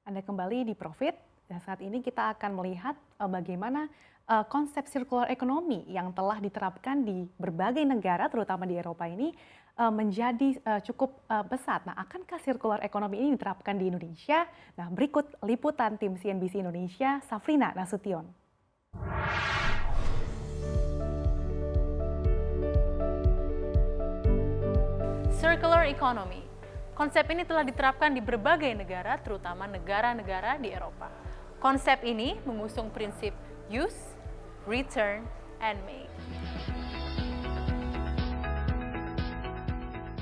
Anda kembali di Profit, dan saat ini kita akan melihat bagaimana konsep circular economy yang telah diterapkan di berbagai negara, terutama di Eropa ini, menjadi cukup besar. Nah, akankah circular economy ini diterapkan di Indonesia? Nah, berikut liputan tim CNBC Indonesia, Safrina Nasution. Circular economy. Konsep ini telah diterapkan di berbagai negara, terutama negara-negara di Eropa. Konsep ini mengusung prinsip use, return, and make.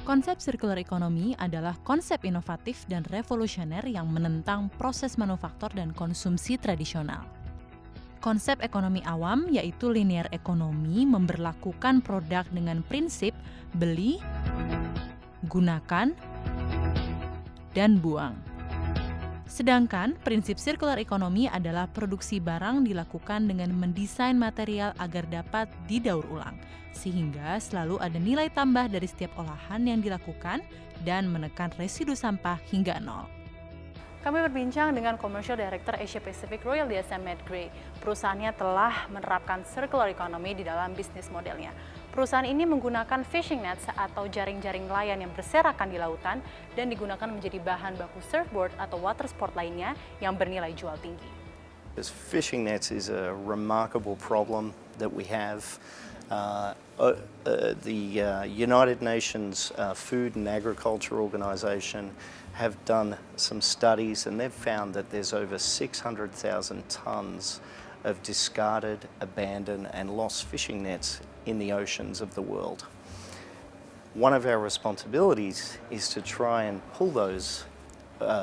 Konsep circular economy adalah konsep inovatif dan revolusioner yang menentang proses manufaktur dan konsumsi tradisional. Konsep ekonomi awam, yaitu linear ekonomi, memberlakukan produk dengan prinsip beli, gunakan, dan buang. Sedangkan prinsip circular economy adalah produksi barang dilakukan dengan mendesain material agar dapat didaur ulang, sehingga selalu ada nilai tambah dari setiap olahan yang dilakukan dan menekan residu sampah hingga nol. Kami berbincang dengan Commercial Director Asia Pacific Royal DSM Matt Gray. Perusahaannya telah menerapkan circular economy di dalam bisnis modelnya. Perusahaan ini menggunakan fishing nets atau jaring-jaring nelayan yang berserakan di lautan dan digunakan menjadi bahan baku surfboard atau water sport lainnya yang bernilai jual tinggi. Fishing nets is a remarkable problem that we have. The United Nations Food and Agriculture Organization have done some studies and they've found that there's over 600,000 tons of discarded, abandoned and lost fishing nets in the oceans of the world. One of our responsibilities is to try and pull those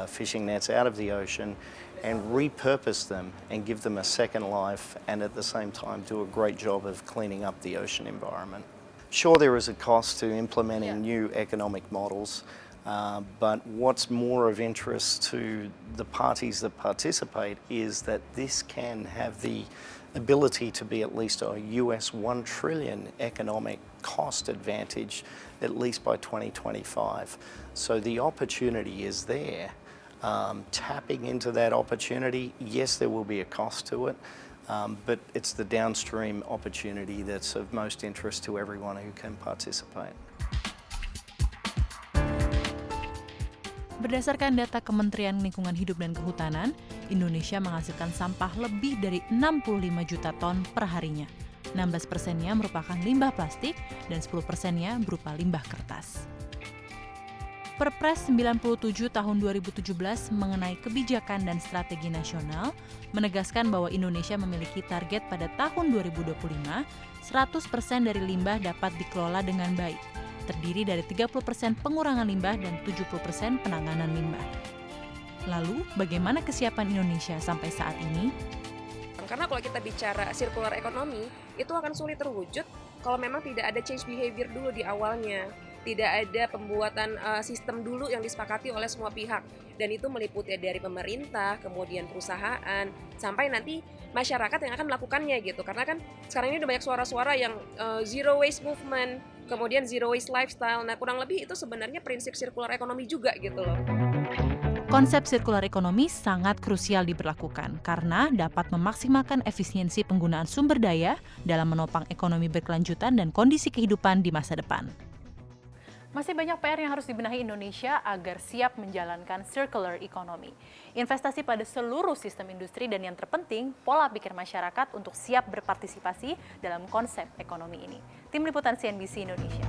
fishing nets out of the ocean and repurpose them and give them a second life and at the same time do a great job of cleaning up the ocean environment. Sure, there is a cost to implementing new economic models, but what's more of interest to the parties that participate is that this can have the ability to be at least a US $1 trillion economic cost advantage at least by 2025. So the opportunity is there. Tapping into that opportunity, yes, there will be a cost to it, but it's the downstream opportunity that's of most interest to everyone who can participate. Berdasarkan data Kementerian Lingkungan Hidup dan Kehutanan, Indonesia menghasilkan sampah lebih dari 65 juta ton per harinya. 16%-nya merupakan limbah plastik dan 10%-nya berupa limbah kertas. Perpres 97 tahun 2017 mengenai kebijakan dan strategi nasional menegaskan bahwa Indonesia memiliki target pada tahun 2025, 100% dari limbah dapat dikelola dengan baik, terdiri dari 30% pengurangan limbah dan 70% penanganan limbah. Lalu, bagaimana kesiapan Indonesia sampai saat ini? Karena kalau kita bicara circular economy, itu akan sulit terwujud kalau memang tidak ada change behavior dulu di awalnya. Tidak ada pembuatan sistem dulu yang disepakati oleh semua pihak. Dan itu meliputi dari pemerintah, kemudian perusahaan, sampai nanti masyarakat yang akan melakukannya gitu. Karena kan sekarang ini udah banyak suara-suara yang zero waste movement, kemudian zero waste lifestyle. Nah, kurang lebih itu sebenarnya prinsip circular economy juga gitu loh. Konsep circular economy sangat krusial diberlakukan karena dapat memaksimalkan efisiensi penggunaan sumber daya dalam menopang ekonomi berkelanjutan dan kondisi kehidupan di masa depan. Masih banyak PR yang harus dibenahi Indonesia agar siap menjalankan circular economy. Investasi pada seluruh sistem industri dan yang terpenting, pola pikir masyarakat untuk siap berpartisipasi dalam konsep ekonomi ini. Tim Liputan CNBC Indonesia.